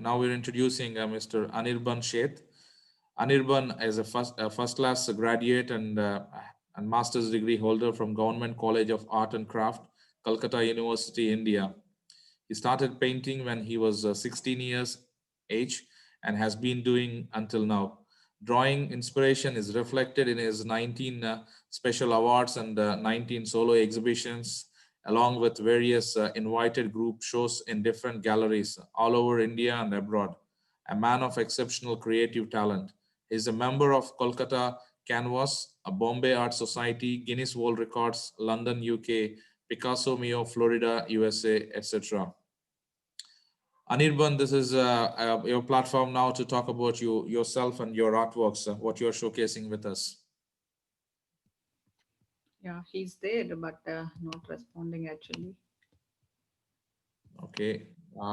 now we're introducing Mr. Anirban Sheth. Anirban is a first-class graduate and master's degree holder from Government College of Art and Craft, Calcutta University, India. He started painting when he was 16 years age and has been doing until now. Drawing inspiration is reflected in his 19 special awards and 19 solo exhibitions, along with various invited group shows in different galleries all over India and abroad. A man of exceptional creative talent. He is a member of Kolkata Canvas, a Bombay Art Society, Guinness World Records, London, UK, Picasso Mio, Florida, USA, etc. Anirban, this is your platform now to talk about yourself and your artworks, what you're showcasing with us. Yeah, he's there, but not responding actually. Okay,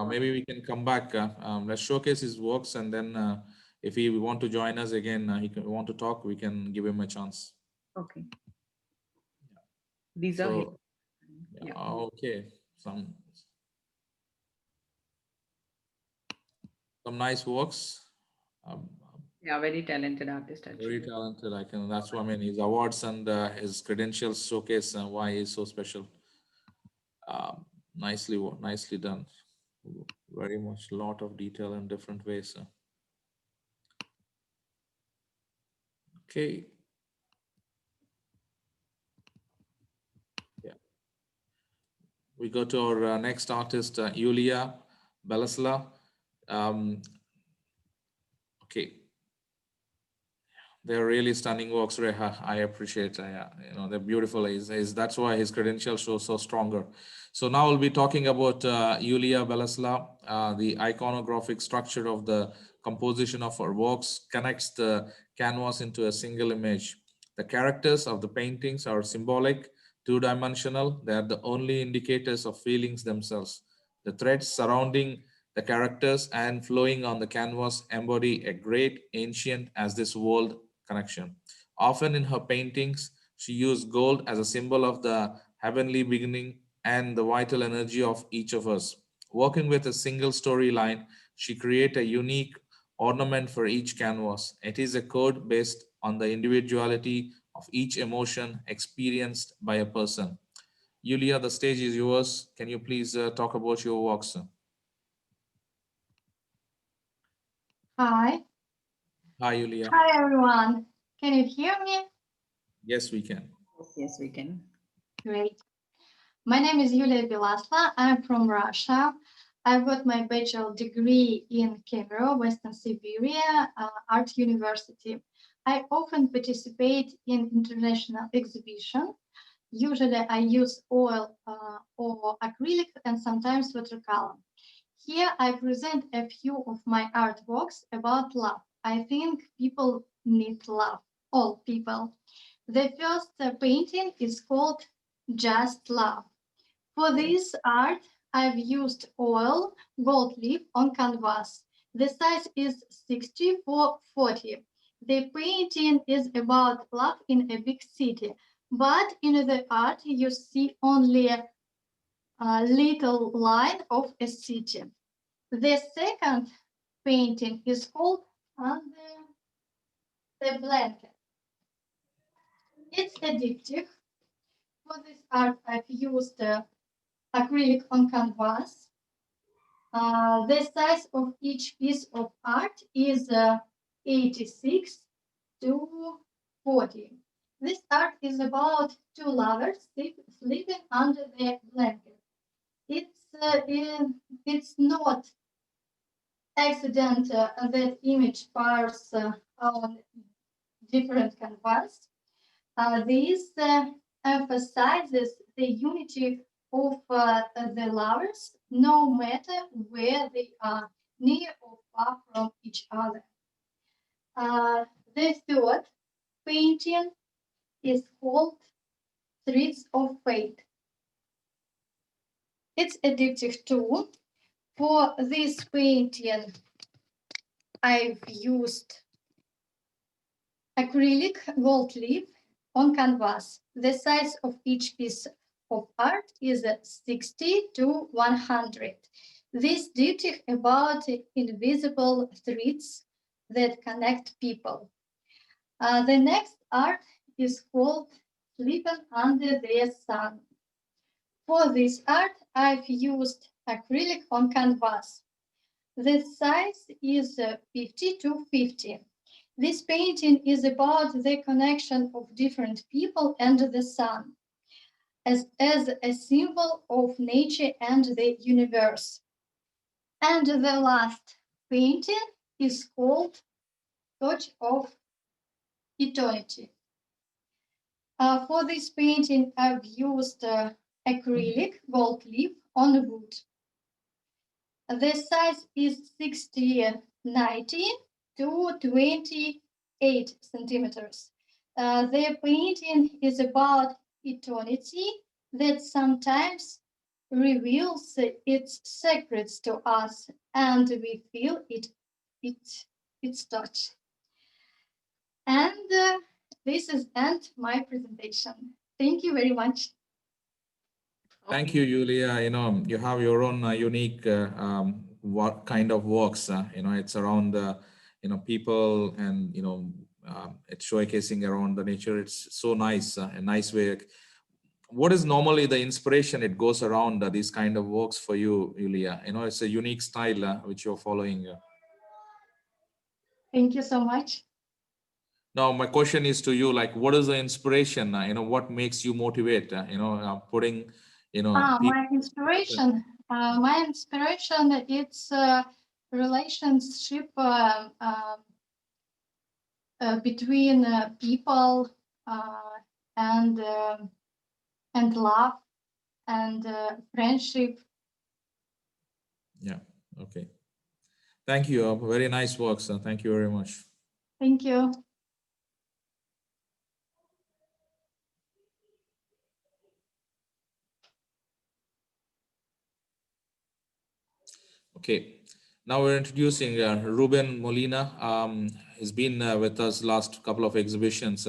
maybe we can come back. Let's showcase his works, and then if he want to join us again, he want to talk, we can give him a chance. Okay. These are his. So, Yeah. okay, some nice works. Um, Yeah, very talented artist Very actually. talented. That's what I mean. His awards and his credentials showcase why he's so special. Nicely done. Very much lot of detail in different ways. Okay. Yeah. We go to our next artist, Yulia Balasla. Okay. They're really stunning works, Reha. I appreciate. They're beautiful. That's why his credentials show so stronger. So now we'll be talking about Yulia Balasla. The iconographic structure of the composition of her works connects the canvas into a single image. The characters of the paintings are symbolic, two-dimensional. They are the only indicators of feelings themselves. The threads surrounding the characters and flowing on the canvas embody a great ancient as this world connection. Often in her paintings, she used gold as a symbol of the heavenly beginning and the vital energy of each of us. Working with a single storyline, she created a unique ornament for each canvas. It is a code based on the individuality of each emotion experienced by a person. Yulia, the stage is yours. Can you please talk about your works? Hi. Hi, Yulia. Hi, everyone. Can you hear me? Yes, we can. Yes, we can. Great. My name is Yulia Balasla. I'm from Russia. I got my bachelor degree in Kemerovo, Western Siberia, Art University. I often participate in international exhibitions. Usually I use oil or acrylic and sometimes watercolor. Here I present a few of my artworks about love. I think people need love, all people. The first painting is called Just Love. For this art, I've used oil, gold leaf on canvas. The size is 60x40. The painting is about love in a big city, but in the art you see only a little line of a city. The second painting is called Under the Blanket. It's addictive. For this art, I've used acrylic on canvas. The size of each piece of art is 86 to 40. This art is about two lovers sleeping under the blanket. It's not accident that image pairs on different canvas. This emphasizes the unity of the lovers, no matter where they are, near or far from each other. The third painting is called Threads of Fate. It's addictive too. For this painting, I've used acrylic gold leaf on canvas. The size of each piece of art is 60 to 100. This ditty about invisible threads that connect people. The next art is called Sleeping Under the Sun. For this art, I've used acrylic on canvas. The size is 50 to 50. This painting is about the connection of different people and the sun as a symbol of nature and the universe. And the last painting is called Touch of Eternity. For this painting, I've used acrylic gold leaf on wood. The size is 90 to 28 centimeters. The painting is about eternity that sometimes reveals its secrets to us, and we feel its touch. And this is end my presentation. Thank you very much. Thank you, Yulia. You have your own unique what kind of works. It's around people, and it's showcasing around the nature. It's so nice, a nice way. What is normally the inspiration it goes around these kind of works for you, Yulia? It's a unique style which you're following. Thank you so much. Now, my question is to you, like, what is the inspiration? What makes you motivate? Putting, My inspiration. It's relationship between people and love and friendship. Yeah. Okay. Thank you. Very nice works. Thank you very much. Thank you. Okay. Now we're introducing Ruben Molina. He's been with us last couple of exhibitions.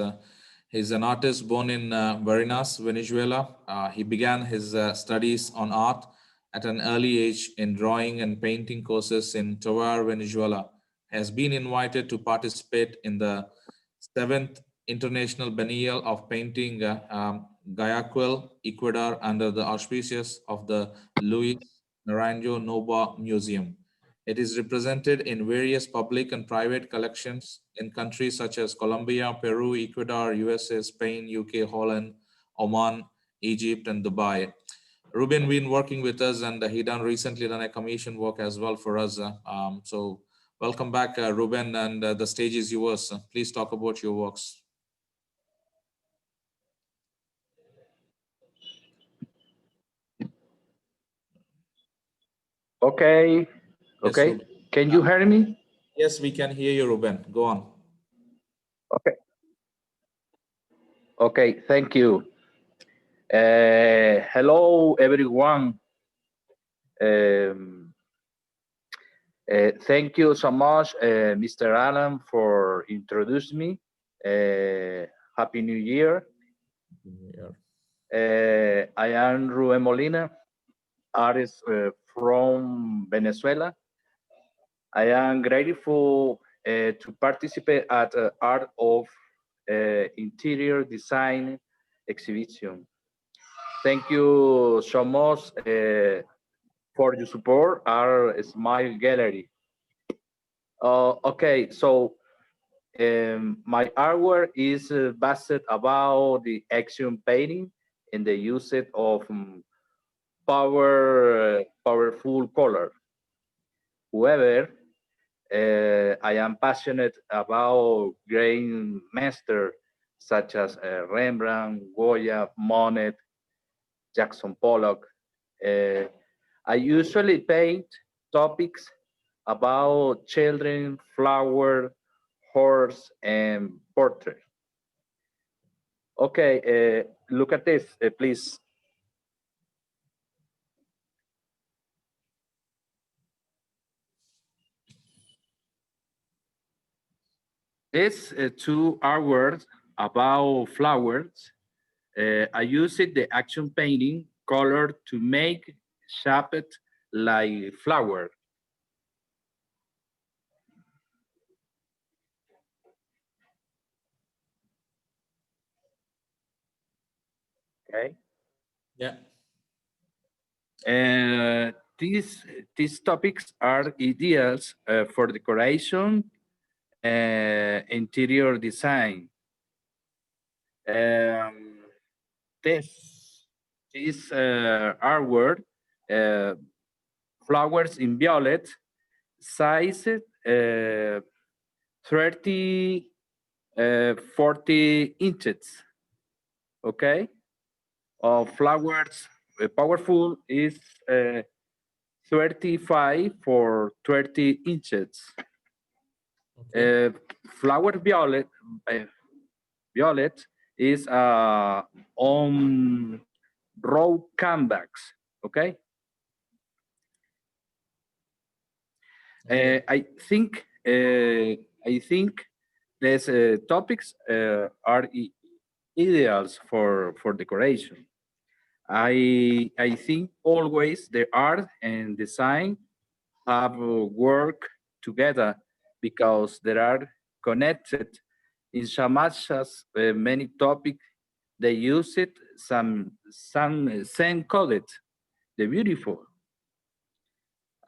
He's an artist born in Barinas, Venezuela. He began his studies on art at an early age in drawing and painting courses in Tovar, Venezuela. Has been invited to participate in the 7th International Biennial of Painting Guayaquil, Ecuador, under the auspices of the Luis Naranjo Nova Museum. It is represented in various public and private collections in countries such as Colombia, Peru, Ecuador, USA, Spain, UK, Holland, Oman, Egypt, and Dubai. Ruben been working with us, and he recently done a commission work as well for us. So welcome back, Ruben, and the stage is yours. Please talk about your works. Okay. Yes, Okay. Ruben. Can you hear me? Yes, we can hear you, Ruben. Go on. Okay. Okay. Thank you. Hello, everyone. Thank you so much, Mr. Alan, for introducing me. Happy New Year. I am Ruben Molina, artist from Venezuela. I am grateful to participate at Art of Interior Design exhibition. Thank you so much for your support, our Smile Gallery. Okay, so my artwork is based about the action painting and the use of powerful color. However, I am passionate about great masters such as Rembrandt, Goya, Monet, Jackson Pollock. I usually paint topics about children, flower, horse, and portrait. Okay, look at this, please. These two artworks about flowers. I used the action painting color to make shaped like flower. Okay. Yeah. These topics are ideas for decoration, interior design. This artwork, uh, flowers in violet, size 30, 40 inches. Okay. Flowers, powerful is 35 for 30 inches. Okay. Flower uh, violet is on raw canvas. Okay. Okay. I think these topics are ideals for decoration. I think always the art and design have work together because they are connected in so much as many topics they use it some same coded the beautiful.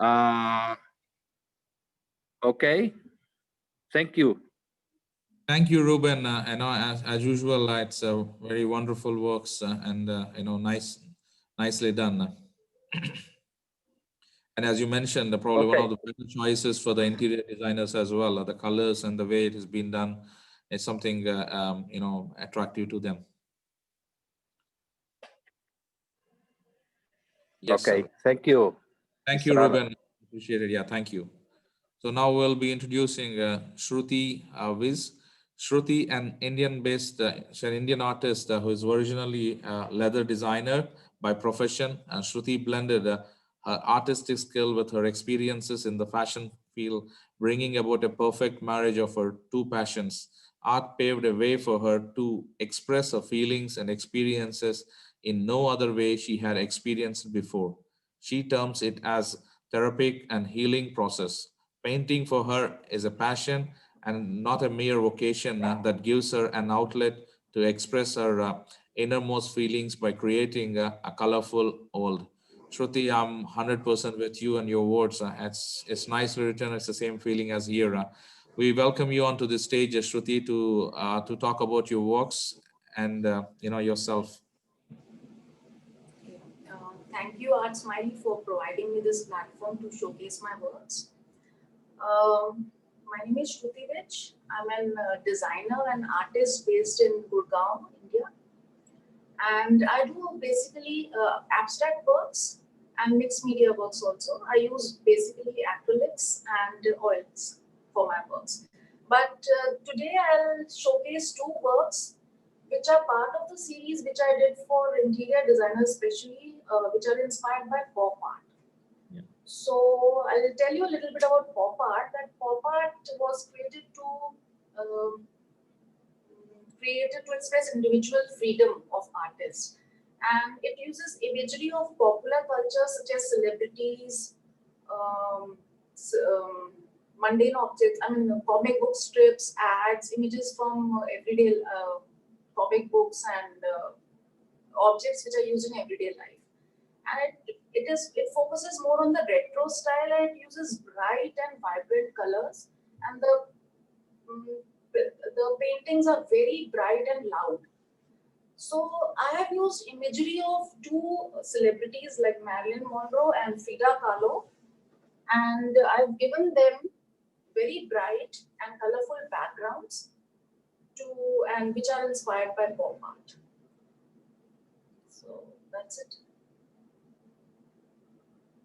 Uh, okay, thank you. Thank you, Ruben. As usual, it's very wonderful works and nicely done. And as you mentioned, probably one Okay, of the better choices for the interior designers as well. The colors and the way it has been done is something attractive to them. Yes, okay, sir. thank you, Thank you, Mr. Albert. Ruben. Appreciate it. Yeah, thank you. So now we'll be introducing Shruti Viz. Shruti, an Indian-based, she's an Indian artist who is originally a leather designer by profession. And Shruti blended her artistic skill with her experiences in the fashion field, bringing about a perfect marriage of her two passions. Art paved a way for her to express her feelings and experiences in no other way she had experienced before. She terms it as therapeutic and healing process. Painting for her is a passion and not a mere vocation that gives her an outlet to express her innermost feelings by creating a colorful world. Shruti, I'm 100% with you and your words. It's nicely written. It's the same feeling as here. We welcome you onto the stage, Shruti, to talk about your works and yourself. Thank you, ArtSmiley, for providing me this platform to showcase my works. My name is Shruti Vich. I'm a designer and artist based in Gurgaon, India. And I do basically abstract works and mixed media works also. I use basically acrylics and oils for my works. But today I'll showcase two works which are part of the series which I did for interior designers, especially which are inspired by pop art. Yeah. So I'll tell you a little bit about pop art. That pop art was created to express individual freedom of artists, and it uses imagery of popular culture such as celebrities, um, mundane objects. I mean, comic book strips, ads, images from everyday comic books and objects which are used in everyday life. And it focuses more on the retro style, and it uses bright and vibrant colors, and mm, the paintings are very bright and loud. So I have used imagery of two celebrities like Marilyn Monroe and Frida Kahlo, and I've given them very bright and colorful backgrounds to and which are inspired by pop art. So that's it.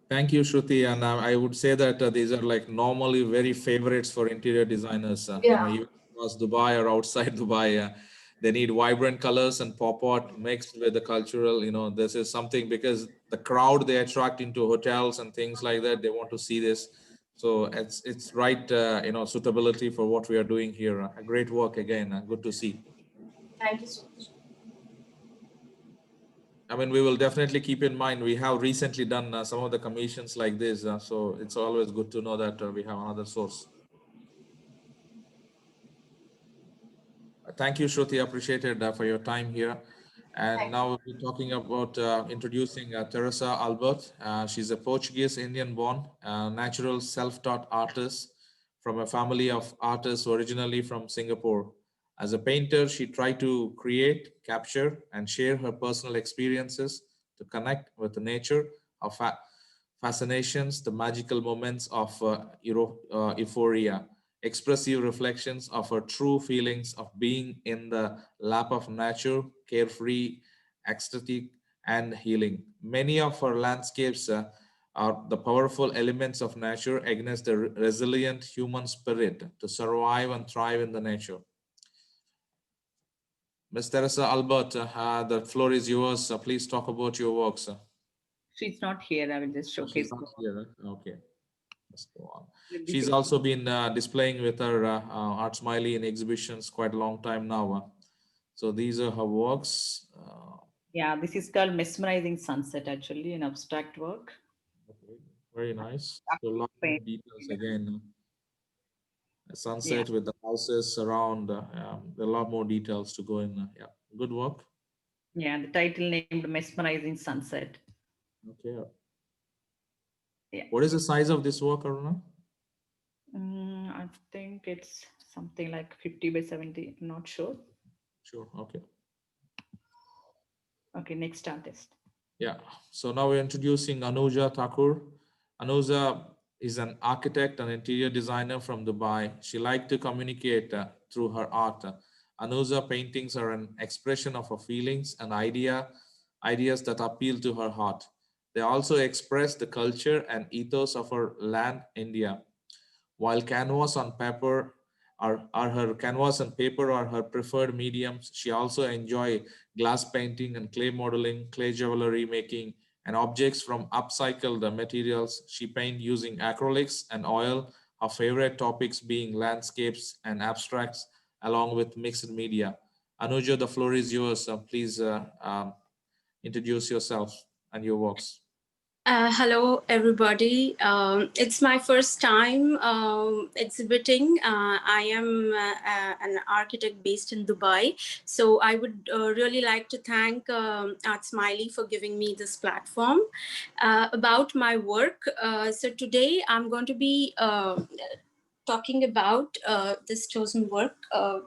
Thank you, Shruti. And I would say that these are like normally very favorites for interior designers. Yeah. Even across Dubai or outside Dubai, they need vibrant colors and pop art mixed with the cultural. This is something because the crowd they attract into hotels and things like that. They want to see this, so it's right. Suitability for what we are doing here. Great work again. Good to see. Thank you so much. I mean, we will definitely keep in mind. We have recently done some of the commissions like this, so it's always good to know that we have another source. Thank you, Shruti. Appreciated for your time here. And now we'll be talking about introducing Teresa Albert. She's a Portuguese Indian-born, natural self-taught artist from a family of artists originally from Singapore. As a painter, she tried to create, capture, and share her personal experiences to connect with the nature, her fascinations, the magical moments of euphoria, expressive reflections of her true feelings of being in the lap of nature, carefree, ecstatic, and healing. Many of her landscapes are the powerful elements of nature against the resilient human spirit to survive and thrive in the nature. Ms. Teresa Albert, the floor is yours. Please talk about your works. She's not here. I will just Oh, she's showcase. not here. Okay, let's go on. Will be She's good. also been displaying with her ArtSmiley in exhibitions quite a long time now. So these are her works. Yeah, this is called Mesmerizing Sunset, actually, an abstract work. Okay, very nice. So a lot Paint. of details again. A Yeah, sunset with the houses around. There are a lot more details to go in. Yeah, good work. yeah, the title named Mesmerizing Sunset. Okay. Yeah. What is the size of this work, Aruna? I think it's something like 50 by 70. I'm not sure. Sure. Okay. Okay, next artist. Yeah. So now we're introducing Anuja Thakur. Anuja is an architect and interior designer from Dubai. She liked to communicate through her art. Anuja paintings are an expression of her feelings and ideas that appeal to her heart. They also express the culture and ethos of her land, India. While canvas on paper are her canvas and paper are her preferred mediums, she also enjoy glass painting and clay modeling, clay jewelry making, and objects from upcycled materials. She paint using acrylics and oil, her favorite topics being landscapes and abstracts, along with mixed media. Anuja, the floor is yours. Please introduce yourself and your works. Hello, everybody. It's my first time exhibiting. I am an architect based in Dubai. So I would really like to thank ArtSmiley for giving me this platform. About my work, so today I'm going to be talking about this chosen work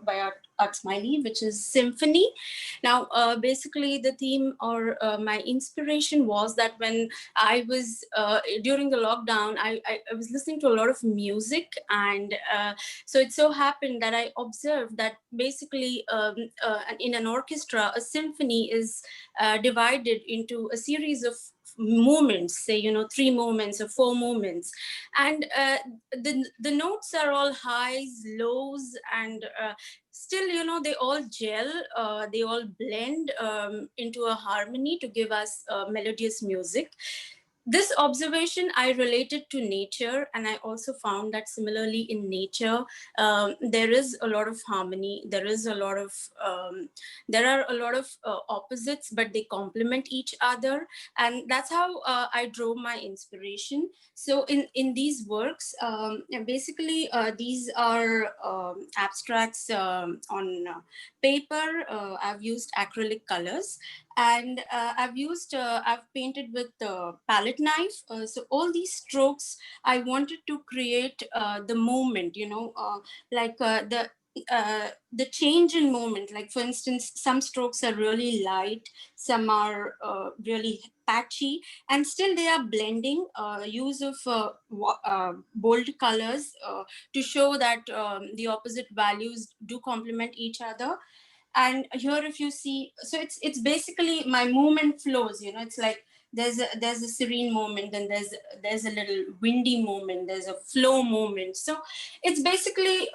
by ArtSmiley, which is Symphony. Now, basically, the theme or my inspiration was that when I was during the lockdown, I was listening to a lot of music, and so it so happened that I observed that basically in an orchestra, a symphony is divided into a series of movements, say 3 movements or 4 movements, and the notes are all highs, lows, and still they all gel, they all blend into a harmony to give us melodious music. This observation I related to nature, and I also found that similarly in nature there is a lot of harmony, there are a lot of opposites, but they complement each other, and that's how I drove my inspiration. So in these works, basically these are abstracts on paper. I've used acrylic colors, and I've painted with palette knife. So all these strokes, I wanted to create the moment, like the change in moment. Like for instance, some strokes are really light, some are really patchy, and still they are blending. Use of bold colors to show that the opposite values do complement each other. And here if you see, so it's basically my movement flows, it's like there's a serene moment, then there's a little windy moment, there's a flow moment. So it's basically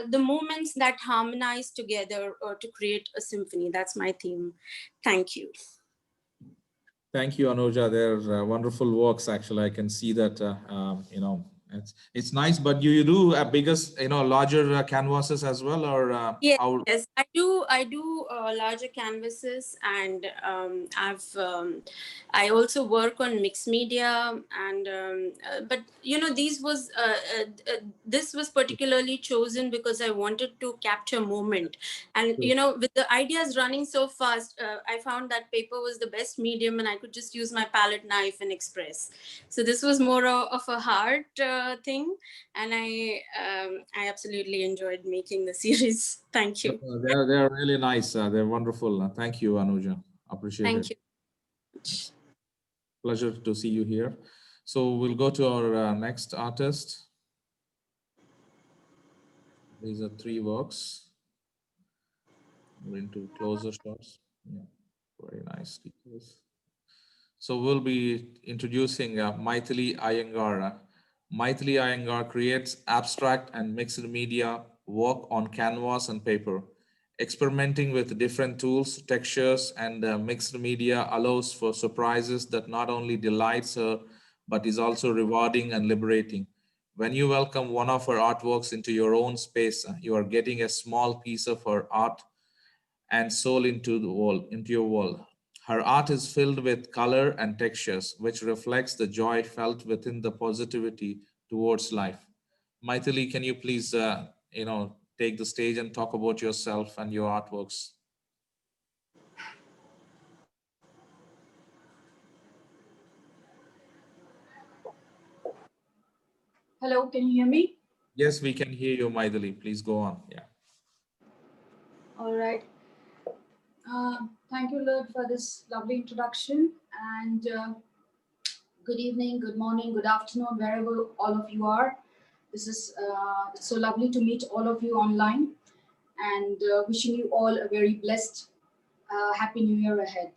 the moments that harmonize together to create a symphony. That's my theme. Thank you. Thank you, Anuja. They're wonderful works. Actually, I can see that It's nice, but you do a biggest, larger canvases as well, or Yes, how? yes, I do larger canvases, and I also work on mixed media, and but this was particularly chosen because I wanted to capture moment, and with the ideas running so fast, I found that paper was the best medium, and I could just use my palette knife and express. So this was more of a hard thing, and I absolutely enjoyed making the series. Thank you. They're really nice. They're wonderful. Thank you, Anuja. Appreciate it. Thank you. Pleasure to see you here. So we'll go to our next artist. These are 3 works. We're into closer shots. Yeah, very nice details. So we'll be introducing Maithili Iyengar. Maithili Iyengar creates abstract and mixed media work on canvas and paper. Experimenting with different tools, textures, and mixed media allows for surprises that not only delights her, but is also rewarding and liberating. When you welcome one of her artworks into your own space, you are getting a small piece of her art and soul into your world. Her art is filled with color and textures, which reflects the joy felt within the positivity towards life. Maithili, can you please, take the stage and talk about yourself and your artworks? Hello, can you hear me? Yes, we can hear you, Maithili. Please go on. Yeah. All right. Thank you, Lloyd, for this lovely introduction. And good evening, good morning, good afternoon, wherever all of you are. This is it's so lovely to meet all of you online, and wishing you all a very blessed, happy New Year ahead.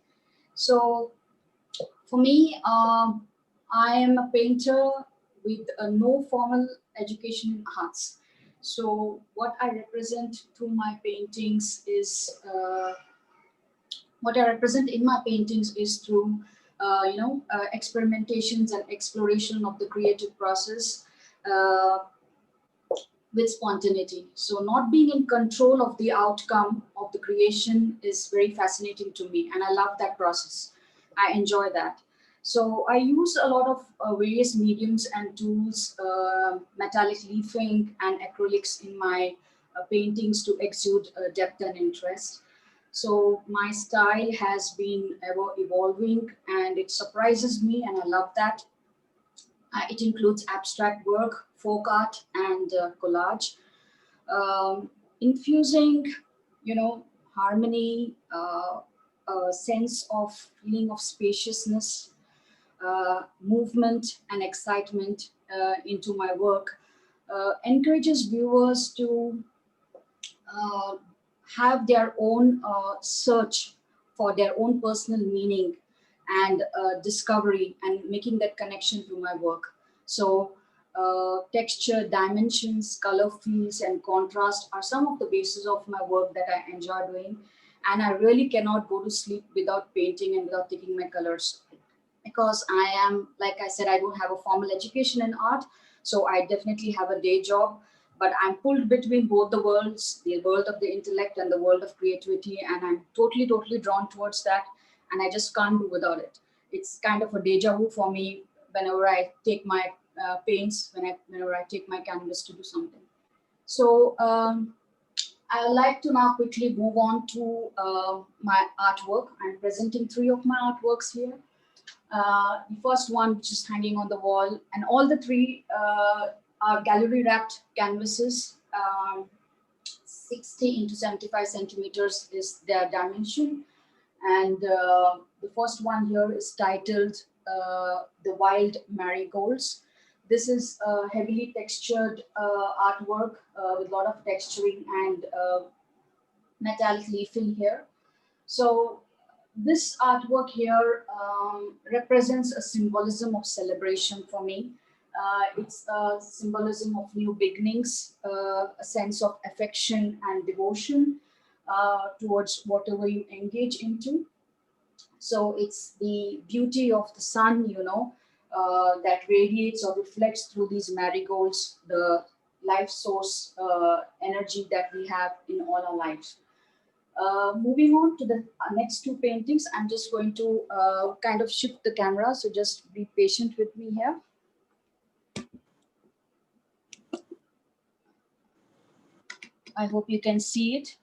So, for me, I am a painter with no formal education in arts. So what I represent through my paintings is what I represent in my paintings is through experimentations and exploration of the creative process uh, with spontaneity. So not being in control of the outcome of the creation is very fascinating to me, and I love that process. I enjoy that. So I use a lot of various mediums and tools, metallic leafing and acrylics in my paintings to exude depth and interest. So my style has been ever evolving, and it surprises me, and I love that. It includes abstract work, folk art, and collage, infusing, harmony, a sense of feeling of spaciousness, movement, and excitement into my work. Encourages viewers to uh, have their own search for their own personal meaning and discovery, and making that connection to my work. So texture, dimensions, color fields, and contrast are some of the bases of my work that I enjoy doing. And I really cannot go to sleep without painting and without taking my colors, because I am, like I said, I don't have a formal education in art. So I definitely have a day job, but I'm pulled between both the worlds, the world of the intellect and the world of creativity. And I'm totally, totally drawn towards that. And I just can't do without it. It's kind of a deja vu for me whenever I take my paints, whenever I take my canvas to do something. So I would like to now quickly move on to my artwork. I'm presenting 3 of my artworks here. The first one, which is hanging on the wall, and all the 3 are gallery wrapped canvases. 60 into 75 centimeters is their dimension. And the first one here is titled The Wild Marigolds. This is heavily textured artwork with a lot of texturing and metallic leafing here. So this artwork here represents a symbolism of celebration for me. It's a symbolism of new beginnings, a sense of affection and devotion towards whatever you engage into. So it's the beauty of the sun, that radiates or reflects through these marigolds, the life source energy that we have in all our lives. Moving on to the next two paintings, I'm just going to kind of shift the camera, so just be patient with me here. I hope you can see it.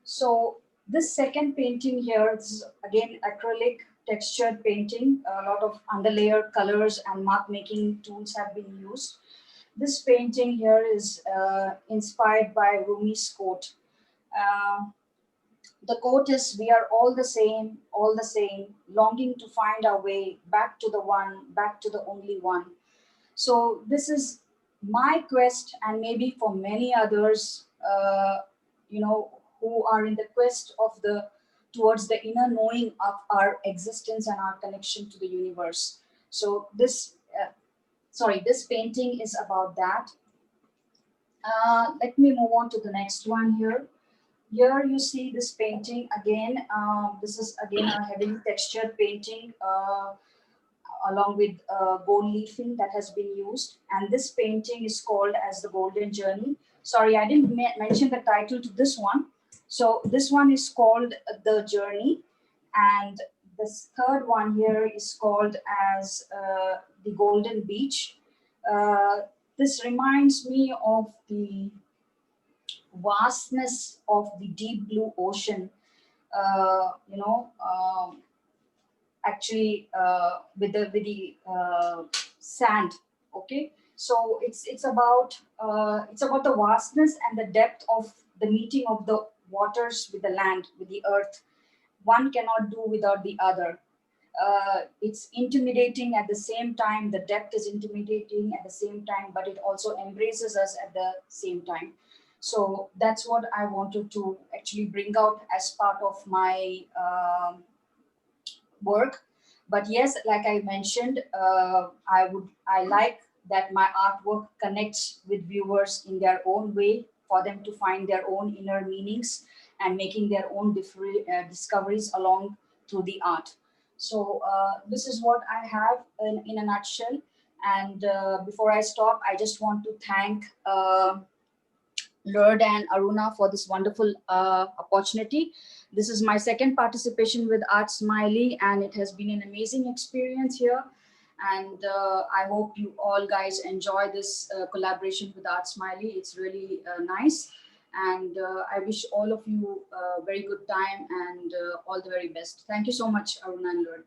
So this second painting here is again acrylic textured painting. A lot of underlayer colors and mark making tools have been used. This painting here is inspired by Rumi's quote. The quote is, "We are all the same, longing to find our way back to the one, back to the only one." So this is my quest, and maybe for many others, who are in the quest of towards the inner knowing of our existence and our connection to the universe. So this painting is about that. Let me move on to the next one here. Here you see this painting again. This is again a heavily textured painting along with gold leafing that has been used. And this painting is called as The Golden Journey. Sorry, I didn't mention the title to this one. So this one is called The Journey. And this third one here is called as The Golden Beach. This reminds me of the vastness of the deep blue ocean, actually with the sand. Okay, so it's about the vastness and the depth of the meeting of the waters with the land, with the earth. One cannot do without the other. It's intimidating at the same time. The depth is intimidating at the same time, but it also embraces us at the same time. So that's what I wanted to actually bring out as part of my work. But yes, like I mentioned, I like that my artwork connects with viewers in their own way, for them to find their own inner meanings and making their own discoveries along through the art. So this is what I have in a nutshell. And before I stop, I just want to thank Lloyd and Aruna for this wonderful opportunity. This is my second participation with ArtSmiley, and it has been an amazing experience here. And I hope you all guys enjoy this collaboration with ArtSmiley. It's really nice. And I wish all of you a very good time and all the very best. Thank you so much, Aruna and Lloyd.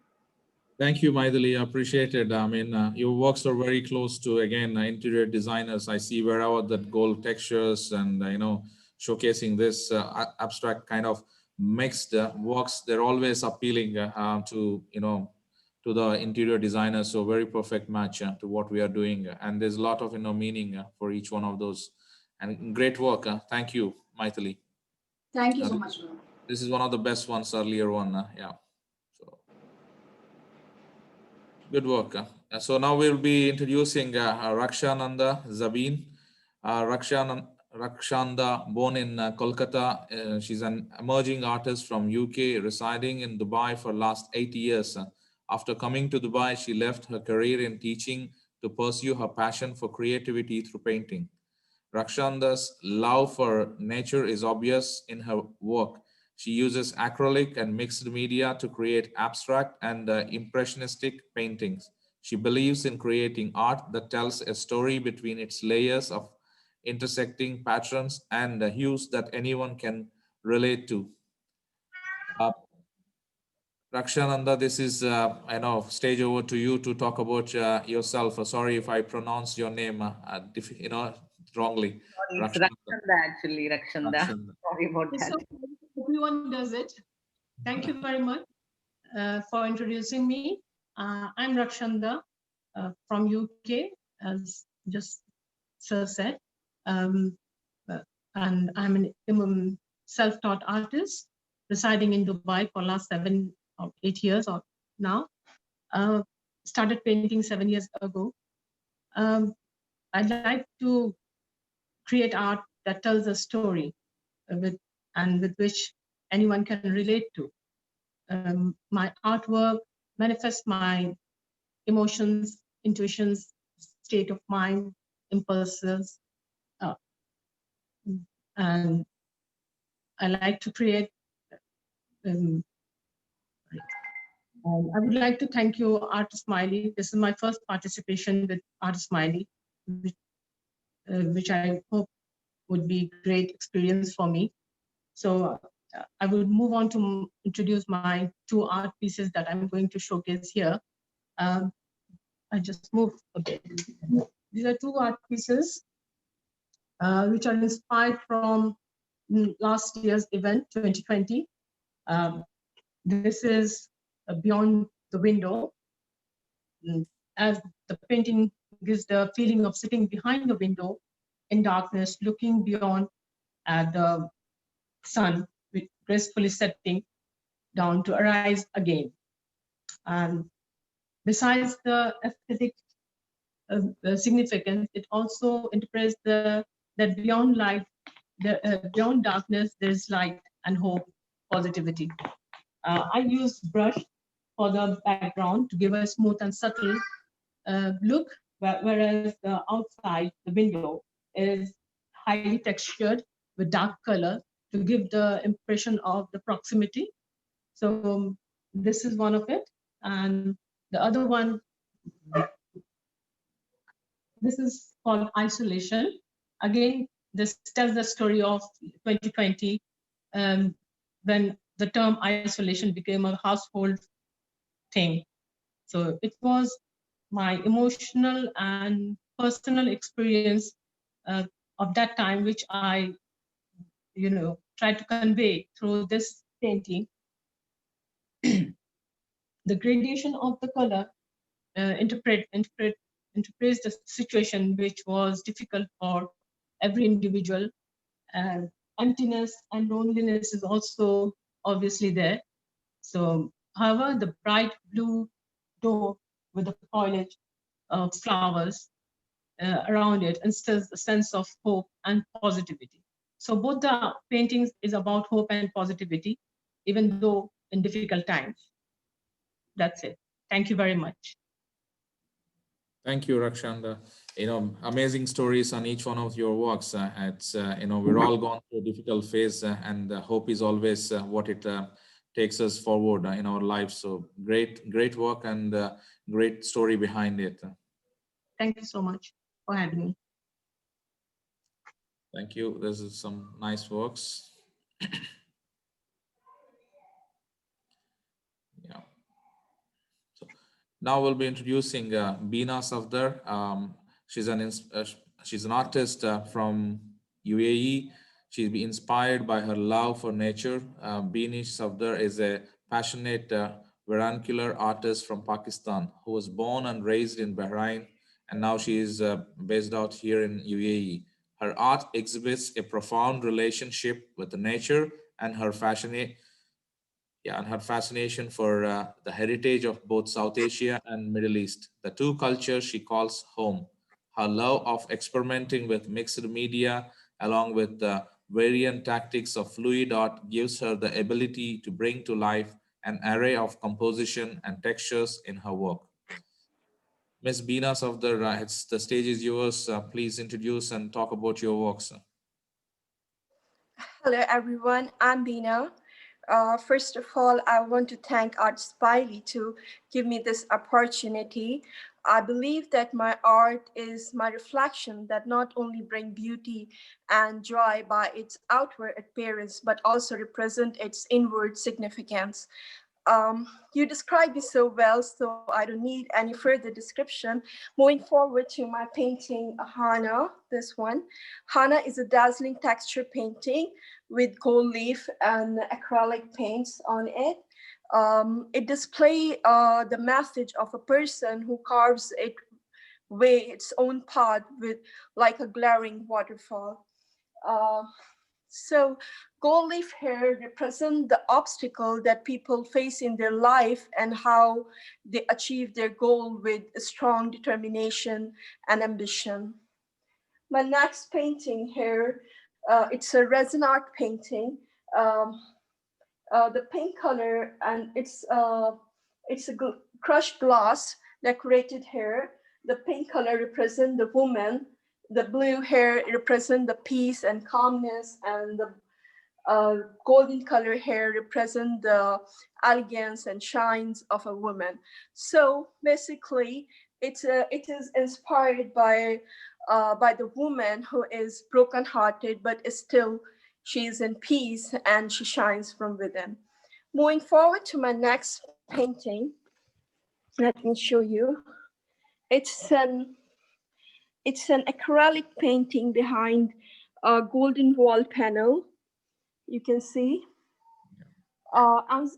Thank you, Maithili. I appreciate it. I mean, your works are very close to, again, interior designers. I see wherever that gold textures and, showcasing this abstract kind of mixed works, they're always appealing to, to the interior designers. So very perfect match to what we are doing. And there's a lot of, meaning for each one of those. And great work. Thank you, Maithili. Thank you so much. This is one of the best ones, earlier one. Yeah. Good work. So now we'll be introducing Rakshananda Zabin. Rakshanda, born in Kolkata. She's an emerging artist from UK, residing in Dubai for last 8 years. After coming to Dubai, she left her career in teaching to pursue her passion for creativity through painting. Rakshanda's love for nature is obvious in her work. She uses acrylic and mixed media to create abstract and impressionistic paintings. She believes in creating art that tells a story between its layers of intersecting patterns and hues that anyone can relate to. Rakshananda, this is, stage over to you to talk about yourself. Sorry if I pronounce your name, wrongly. Sorry, it's Rakshanda, actually, Rakshanda. Sorry about that. So everyone does it. Thank you very much for introducing me. I'm Rakshanda from UK, as just Sir said. And I'm a self-taught artist residing in Dubai for last 7 or 8 years or now. Started painting 7 years ago. I'd like to create art that tells a story with which anyone can relate to. My artwork manifests my emotions intuitions, state of mind, impulses, uh, and I like to create. Um, I would like to thank you, ArtSmiley. This is my first participation with ArtSmiley, which I hope would be great experience for me. So I would move on to introduce my two art pieces that I'm going to showcase here. I just moved a bit. These are two art pieces which are inspired from last year's event, 2020. This is Beyond the Window. As the painting gives the feeling of sitting behind the window in darkness, looking beyond at the sun, gracefully setting down to arise again. And besides the aesthetic significance, it also interprets that beyond light, beyond darkness, there's light and hope, positivity. I use brush for the background to give a smooth and subtle look, whereas the outside, the window, is highly textured with dark color to give the impression of the proximity. So this is one of it. And the other one, this is called Isolation. Again, this tells the story of 2020, when the term isolation became a household thing. So it was my emotional and personal experience of that time, which I, tried to convey through this painting. The gradation of the color interprets the situation, which was difficult for every individual. And emptiness and loneliness is also obviously there. So, however, the bright blue door with the foliage of flowers around it instills a sense of hope and positivity. So both the paintings is about hope and positivity, even though in difficult times. That's it. Thank you very much. Thank you, Rakshanda. Amazing stories on each one of your works. It's we're all gone through a difficult phase, and hope is always what it takes us forward in our lives. So great work and great story behind it. Thank you so much for having me. Thank you. This is some nice works. Yeah. So now we'll be introducing Bina Safdar. She's an artist from UAE. She's been inspired by her love for nature. Bina Safdar is a passionate vernacular artist from Pakistan who was born and raised in Bahrain, and now she is based out here in UAE. Her art exhibits a profound relationship with the nature and her fascination for the heritage of both South Asia and Middle East, the two cultures she calls home. Her love of experimenting with mixed media, along with the variant tactics of fluid art, gives her the ability to bring to life an array of composition and textures in her work. Ms. Bina Safdar, the stage is yours. Please introduce and talk about your works. Hello, everyone. I'm Bina. First of all, I want to thank ArtSmiley to give me this opportunity. I believe that my art is my reflection that not only bring beauty and joy by its outward appearance, but also represent its inward significance. You described it so well, so I don't need any further description. Moving forward to my painting, Hana, this one. Hana is a dazzling texture painting with gold leaf and acrylic paints on it. It displays the message of a person who carves its own path with like a glaring waterfall. So gold leaf here represent the obstacle that people face in their life and how they achieve their goal with strong determination and ambition. My next painting here, it's a resin art painting. The paint color and it's a crushed glass decorated here. The pink color represents the woman, the blue hair represents the peace and calmness, and the golden color hair represent the elegance and shines of a woman. So basically, it is inspired by the woman who is brokenhearted, but still she is in peace and she shines from within. Moving forward to my next painting, let me show you. It's an acrylic painting behind a golden wall panel. You can see. The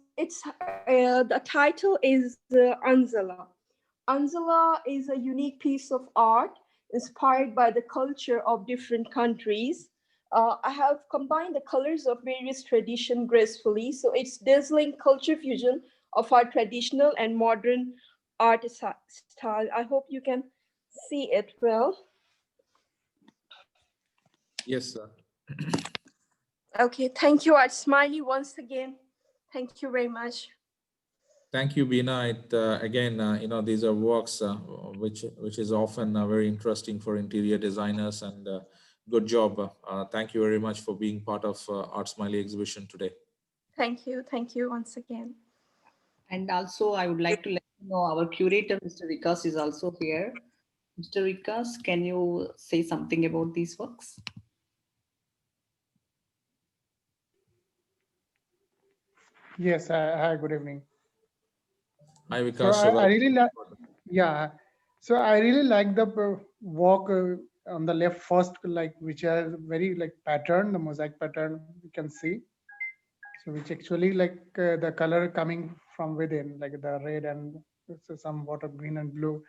title is Anzala. Anzala is a unique piece of art inspired by the culture of different countries. I have combined the colors of various traditions gracefully, so it's dazzling culture fusion of our traditional and modern art style. I hope you can see it well. Yes, sir. Okay, thank you, ArtSmiley, once again. Thank you very much. Thank you, Bina. Again, these are works which is often very interesting for interior designers, and good job. Thank you very much for being part of ArtSmiley exhibition today. Thank you once again. And also, I would like to let you know our curator, Mr. Vikas, is also here. Mr. Vikas, can you say something about these works? Yes, hi, good evening. Hi, Vikas. So I really like, yeah. So I really like the walk on the left first, like which has very like pattern, the mosaic pattern you can see. So which actually like the color coming from within, like the red and somewhat of green and blue,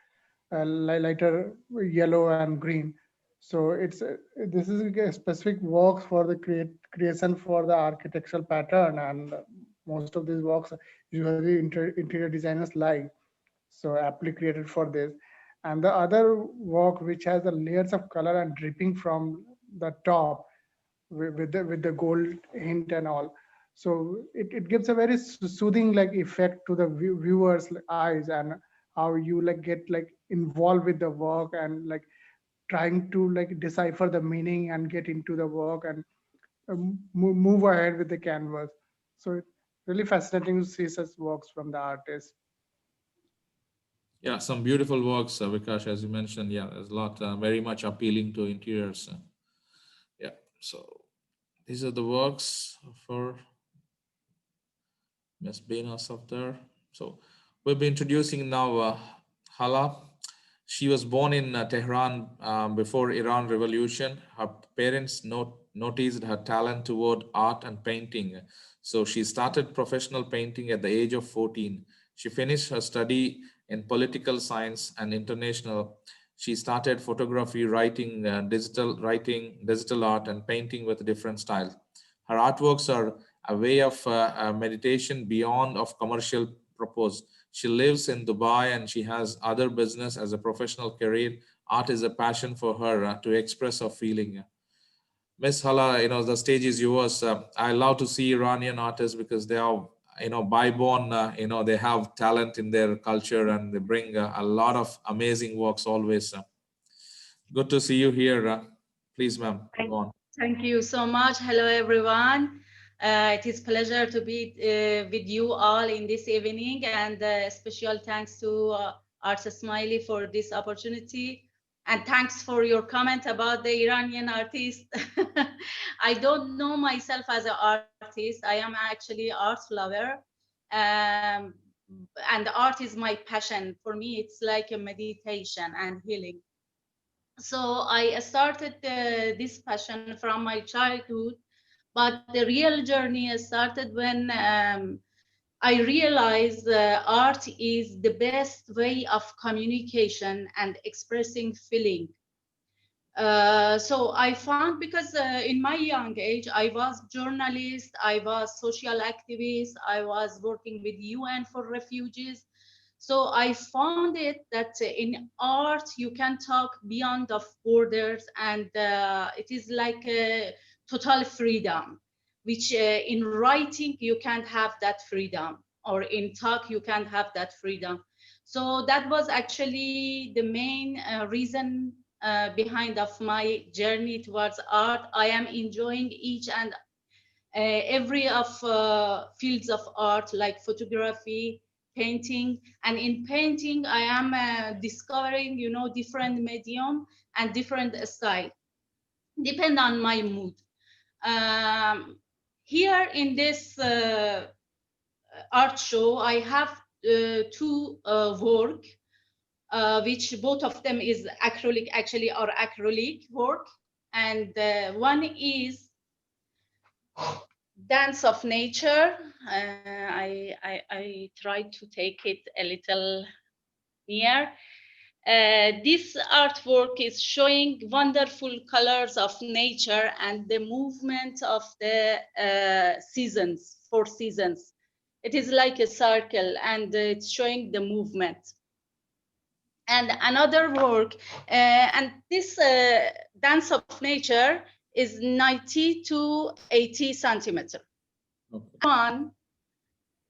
lighter yellow and green. So it's this is a specific works for the creation for the architectural pattern, and most of these works usually interior designers like, so aptly created for this. And the other work which has the layers of color and dripping from the top with the gold hint and all. So it gives a very soothing like effect to the viewers eyes, and how you like get like involved with the work and like trying to like decipher the meaning and get into the work and move ahead with the canvas. So it's really fascinating to see such works from the artist. Yeah, some beautiful works, Vikas, as you mentioned. Yeah, there's a lot very much appealing to interiors. Yeah, so these are the works for Ms. Bina Safdar. So we'll be introducing now Hala. She was born in Tehran before Iran Revolution. Her parents noticed her talent toward art and painting. So she started professional painting at the age of 14. She finished her study in political science and international. She started photography, writing, digital art, and painting with different styles. Her artworks are a way of meditation beyond of commercial purpose. She lives in Dubai and she has other business as a professional career. Art is a passion for her to express her feeling. Miss Hala, the stage is yours. I love to see Iranian artists because they are, by born, they have talent in their culture and they bring a lot of amazing works always. Good to see you here. Please, ma'am, go on. Thank you so much. Hello, everyone. It is a pleasure to be with you all in this evening, and special thanks to ArtSmiley for this opportunity. And thanks for your comment about the Iranian artist. I don't know myself as an artist. I am actually an art lover. And art is my passion. For me, it's like a meditation and healing. So I started this passion from my childhood, but the real journey started when I realized art is the best way of communication and expressing feeling. So I found, because in my young age, I was journalist, I was social activist, I was working with UN for refugees. So I found it that in art, you can talk beyond of borders, and it is like a total freedom, which in writing, you can't have that freedom, or in talk, you can't have that freedom. So that was actually the main reason behind of my journey towards art. I am enjoying each and every of fields of art, like photography, painting. And in painting, I am discovering, you know, different medium and different style, depend on my mood. Here in this art show, I have two work, which both of them is acrylic, actually, or acrylic work. And one is Dance of Nature. I tried to take it a little near. This artwork is showing wonderful colors of nature and the movement of the seasons, 4 seasons. It is like a circle, and it's showing the movement. And another work, and this Dance of Nature is 90 to 80 centimeter. Okay. One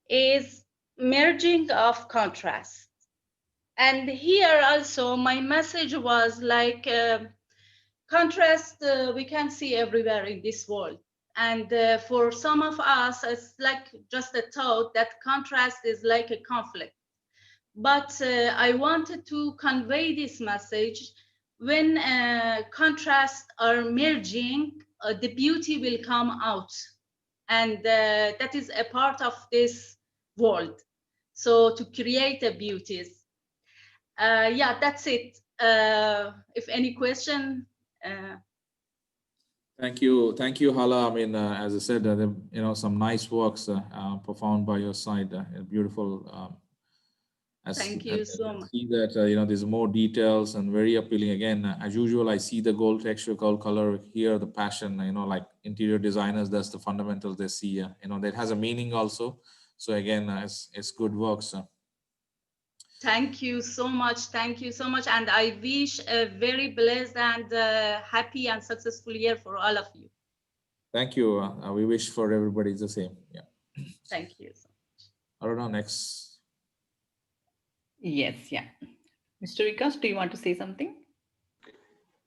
is merging of contrast. And here also my message was like contrast we can see everywhere in this world. And for some of us, it's like just a thought that contrast is like a conflict. But I wanted to convey this message. When contrasts are merging, the beauty will come out. And that is a part of this world. So to create the beauties. Yeah, that's it. If any question. Thank you, Hala. I mean, as I said, you know, some nice works performed by your side. Beautiful. Thank you so much. See that you know, there's more details and very appealing. Again, as usual, I see the gold texture, gold color here, the passion. You know, like interior designers, that's the fundamentals they see. You know, that has a meaning also. So again, it's good work. So. Thank you so much. Thank you so much. And I wish a very blessed and happy and successful year for all of you. Thank you. We wish for everybody the same. Yeah. Thank you so much. I don't know, next. Yes, yeah. Mr. Vikas, do you want to say something?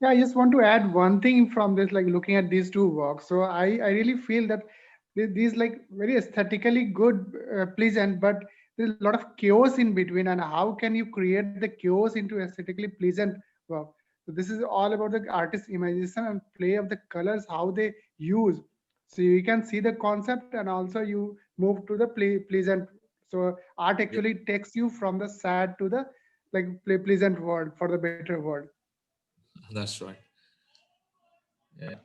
Yeah, I just want to add one thing from this, like looking at these two works. So I really feel that these like very aesthetically good, pleasant, but there's a lot of chaos in between. And how can you create the chaos into aesthetically pleasant work? So this is all about the artist's imagination and play of the colors, how they use. So you can see the concept and also you move to the pleasant. So art actually takes you from the sad to the like pleasant world, for the better world. That's right. Yeah.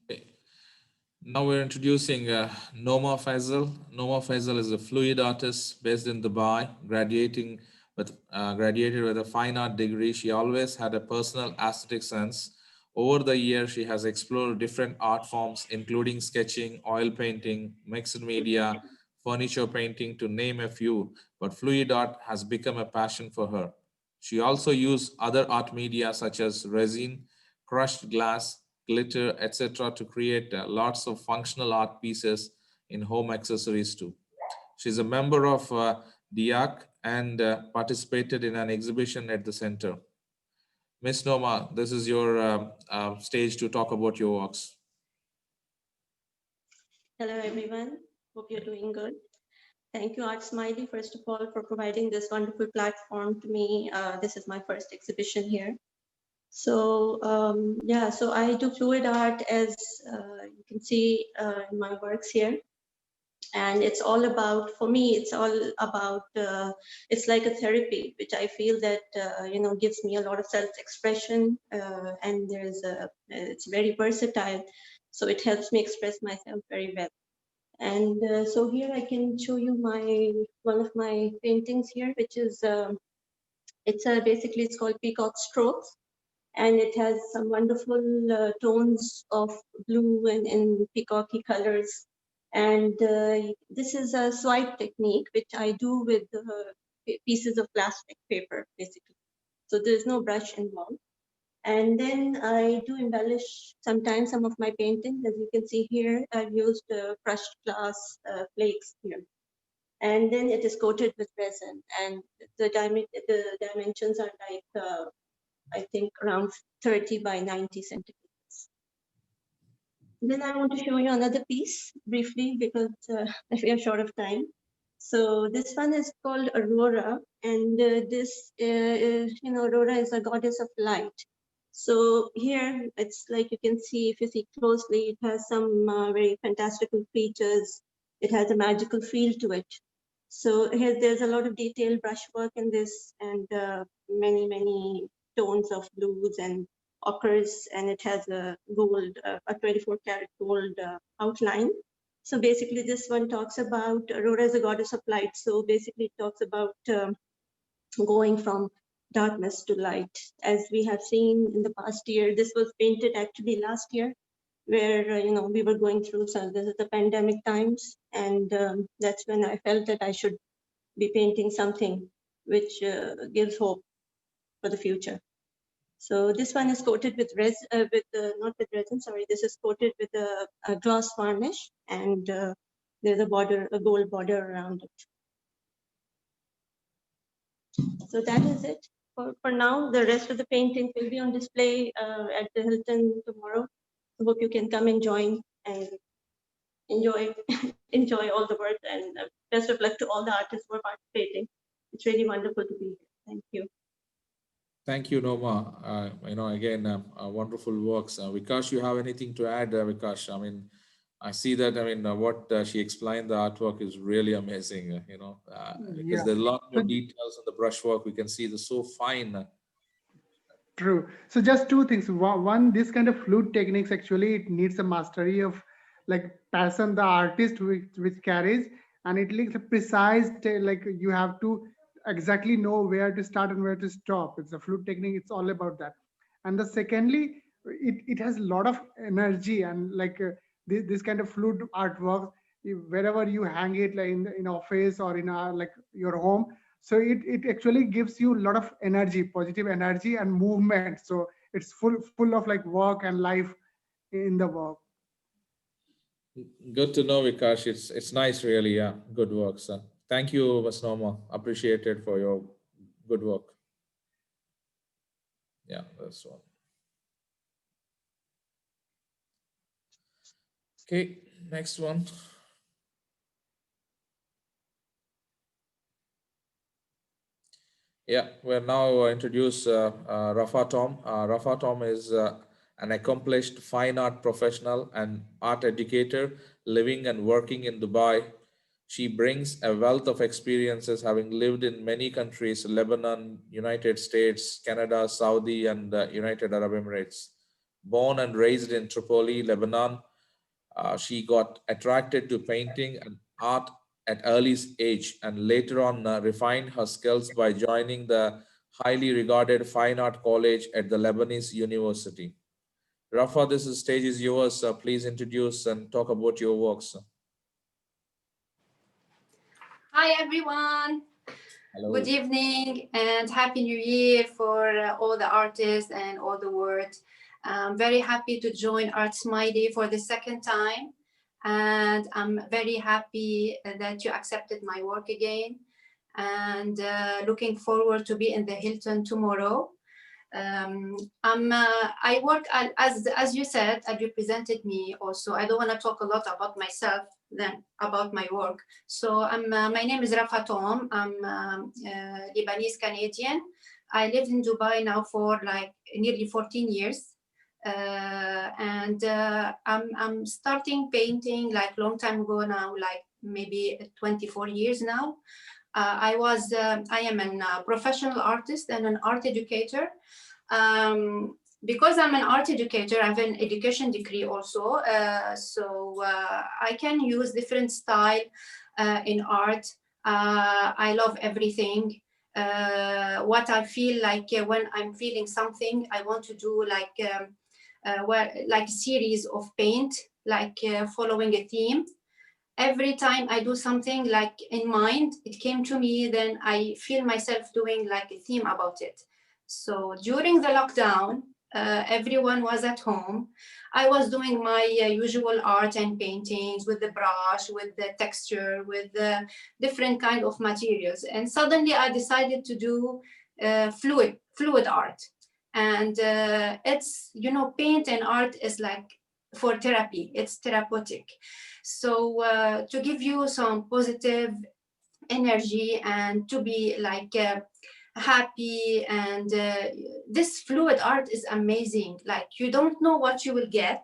Okay. Now we're introducing Noma Faisal. Noma Faisal is a fluid artist based in Dubai, graduated with a fine art degree. She always had a personal aesthetic sense. Over the years, she has explored different art forms, including sketching, oil painting, mixed media, furniture painting, to name a few, but fluid art has become a passion for her. She also used other art media such as resin, crushed glass, glitter, etc. to create lots of functional art pieces in home accessories too. She's a member of DIAC and participated in an exhibition at the center. Miss Noma, this is your stage to talk about your works. Hello, everyone. Hope you're doing good. Thank you, ArtSmiley, first of all, for providing this wonderful platform to me. This is my first exhibition here. So, yeah, so I do fluid art, as you can see in my works here. And it's all about, for me, it's all about, it's like a therapy, which I feel that, you know, gives me a lot of self-expression, and it's very versatile. So it helps me express myself very well. And so here I can show you one of my paintings here, which is, basically it's called Peacock Strokes. And it has some wonderful tones of blue and peacocky colors. And this is a swipe technique, which I do with pieces of plastic paper, basically. So there's no brush involved. And then I do embellish sometimes some of my paintings. As you can see here, I've used crushed glass flakes here. And then it is coated with resin. And the dimensions are like, I think around 30 by 90 centimeters. Then I want to show you another piece briefly because we are short of time. So this one is called Aurora, and Aurora is a goddess of light. So here it's like you can see, if you see closely, it has some very fantastical features. It has a magical feel to it. So here there's a lot of detailed brushwork in this, and many tones of blues and ochres, and it has a gold, a 24 karat gold outline. So basically this one talks about Aurora is a goddess of light. So basically it talks about going from darkness to light. As we have seen in the past year, this was painted actually last year, where we were going through the pandemic times, and that's when I felt that I should be painting something which gives hope for the future. So this one is coated with not with resin, sorry. This is coated with a gloss varnish, and there's a border, a gold border around it. So that is it for now. The rest of the paintings will be on display at the Hilton tomorrow. I hope you can come and join and enjoy enjoy all the work, and best of luck to all the artists who are participating. It's really wonderful to be here. Thank you. Thank you, Noma. Again, wonderful works. Vikash, you have anything to add, Vikash? I mean, I see that, what she explained, the artwork is really amazing, because there's a lot more details on the brushwork. We can see the so fine. True. So just two things. One, this kind of flute techniques, actually, it needs a mastery of like passion the artist which carries, and it looks precise, like you have to exactly know where to start and where to stop. It's a flute technique. It's all about that. And the secondly, it has a lot of energy, and like this kind of flute artwork, wherever you hang it, like in office or in like your home. So it actually gives you a lot of energy, positive energy and movement. So it's full of like work and life in the work. Good to know, Vikash. It's nice, really. Yeah, good work, sir. Thank you, Ms. Noma. Appreciated for your good work. Yeah, that's one. Okay, next one. Yeah, we'll now introduce Rafa Tom. Rafa Tom is an accomplished fine art professional and art educator living and working in Dubai. She brings a wealth of experiences, having lived in many countries: Lebanon, United States, Canada, Saudi, and United Arab Emirates. Born and raised in Tripoli, Lebanon, she got attracted to painting and art at early age, and later on refined her skills by joining the highly regarded fine art college at the Lebanese University. Rafa, stage is yours. Please introduce and talk about your works. Hi, everyone. Hello. Good evening and Happy New Year for all the artists and all the world. I'm very happy to join ArtSmiley for the second time. And I'm very happy that you accepted my work again. And looking forward to be in the Hilton tomorrow. I work, as you said, and you presented me also. I don't want to talk a lot about myself than about my work. So my name is Rafa Tom. I'm Lebanese Canadian. I lived in Dubai now for like nearly 14 years. And I'm starting painting like long time ago now, like maybe 24 years now. I am a professional artist and an art educator. Because I'm an art educator, I have an education degree also. So I can use different style in art. I love everything. What I feel like when I'm feeling something, I want to do like a series of paint, like following a theme. Every time I do something like in mind, it came to me, then I feel myself doing like a theme about it. So during the lockdown, everyone was at home. I was doing my usual art and paintings with the brush, with the texture, with the different kind of materials. And suddenly I decided to do fluid art. And it's, you know, paint and art is like for therapy, it's therapeutic. So to give you some positive energy and to be like happy, and this fluid art is amazing. Like you don't know what you will get,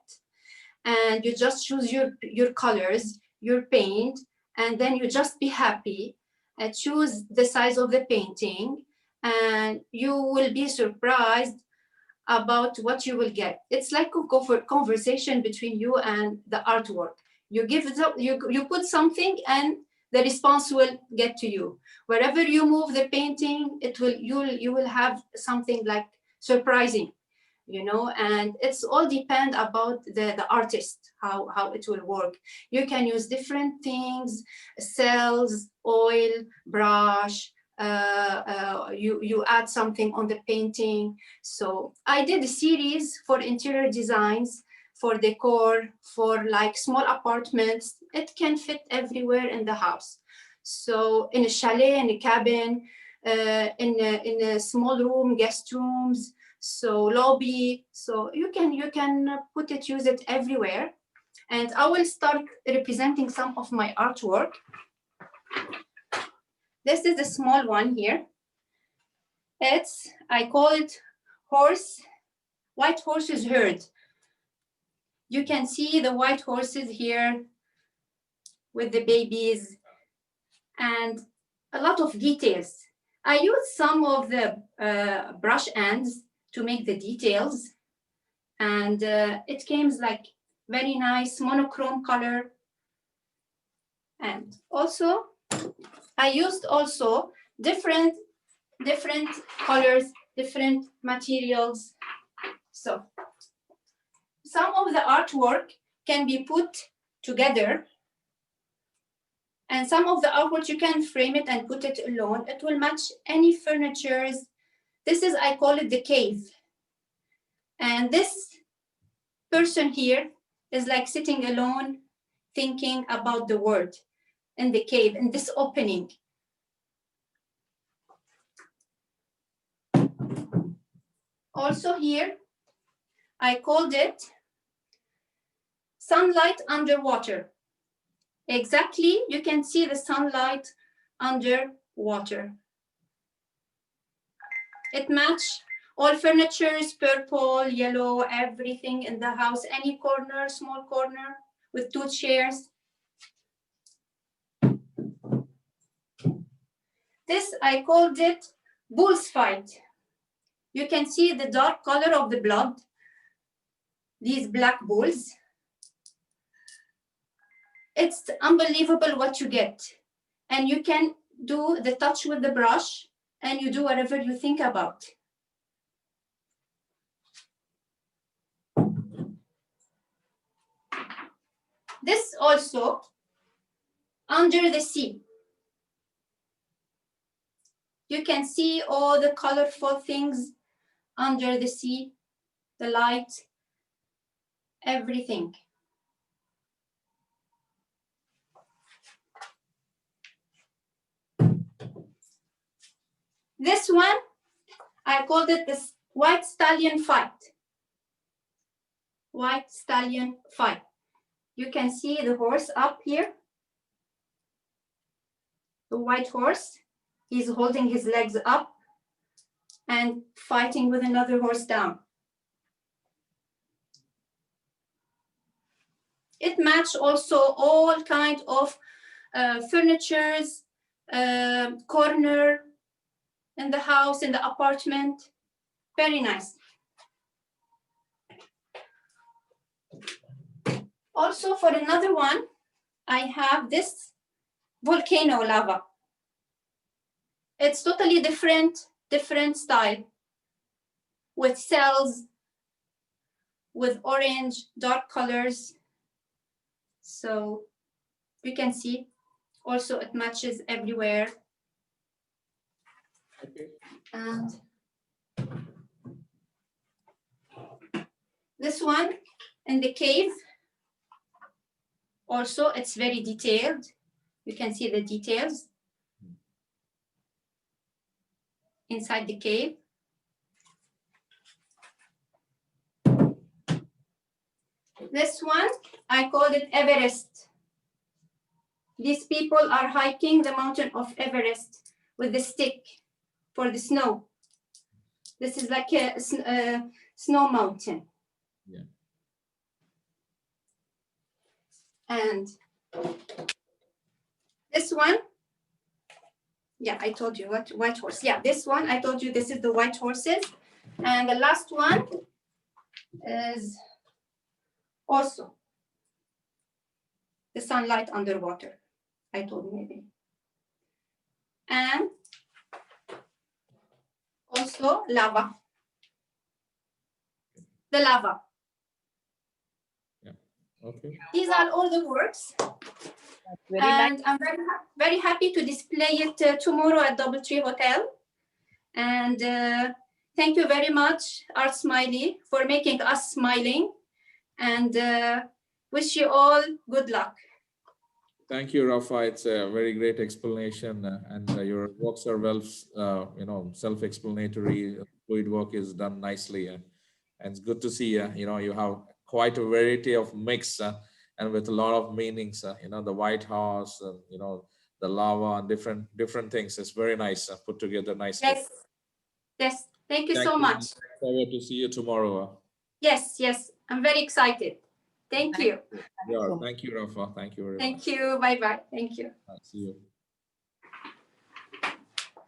and you just choose your colors, your paint, and then you just be happy and choose the size of the painting, and you will be surprised about what you will get. It's like a conversation between you and the artwork. You give it up, you put something, and the response will get to you. Wherever you move the painting, you will have something like surprising, you know. And it's all depend about the artist, how it will work. You can use different things, cells, oil, brush. You add something on the painting. So I did a series for interior designs, for decor, for like small apartments. It can fit everywhere in the house. So in a chalet, in a cabin, in a small room, guest rooms, so lobby. So you can put it, use it everywhere. And I will start representing some of my artwork. This is a small one here. I call it white horses herd. You can see the white horses here with the babies and a lot of details. I used some of the brush ends to make the details, and it came like very nice monochrome color. And also, I used also different colors, different materials. So some of the artwork can be put together, and some of the artwork you can frame it and put it alone. It will match any furnitures. I call it the cave. And this person here is like sitting alone, thinking about the world in the cave, in this opening. Also here, I called it sunlight underwater. Exactly, you can see the sunlight underwater. It matched all furnitures, purple, yellow, everything in the house, any corner, small corner with 2 chairs. This, I called it bull's fight. You can see the dark color of the blood, these black bulls. It's unbelievable what you get. And you can do the touch with the brush, and you do whatever you think about. This also, under the sea. You can see all the colorful things under the sea, the light, everything. This one, I called it this white stallion fight. White stallion fight. You can see the horse up here. The white horse, he's holding his legs up and fighting with another horse down. It matched also all kinds of furnitures, corner in the house, in the apartment. Very nice. Also for another one, I have this volcano lava. It's totally different style, with cells, with orange, dark colors. So you can see also it matches everywhere. And This one in the cave. Also, it's very detailed. You can see the details inside the cave. This one, I called it Everest. These people are hiking the mountain of Everest with the stick for the snow. This is like a snow mountain. Yeah. And this one, yeah, I told you what white horse. Yeah, this one, I told you this is the white horses. And the last one is also the sunlight underwater. I told you maybe. And also lava. The lava. Yeah. Okay. These are all the works. And I'm very happy to display it tomorrow at DoubleTree Hotel. And thank you very much, ArtSmiley, for making us smiling. And wish you all good luck. Thank you, Rafa. It's a very great explanation, and your works are well, self-explanatory. Fluid work is done nicely, and it's good to see. You have quite a variety of mix, and with a lot of meanings. The white horse, and the lava, and different things. It's very nice, put together nicely. Yes, yes. Thank you so much. Look forward to see you tomorrow. Yes, yes. I'm very excited. Thank you. Yeah, thank you, Rafa. Thank you very much. Thank you. Bye bye. Thank you. See you.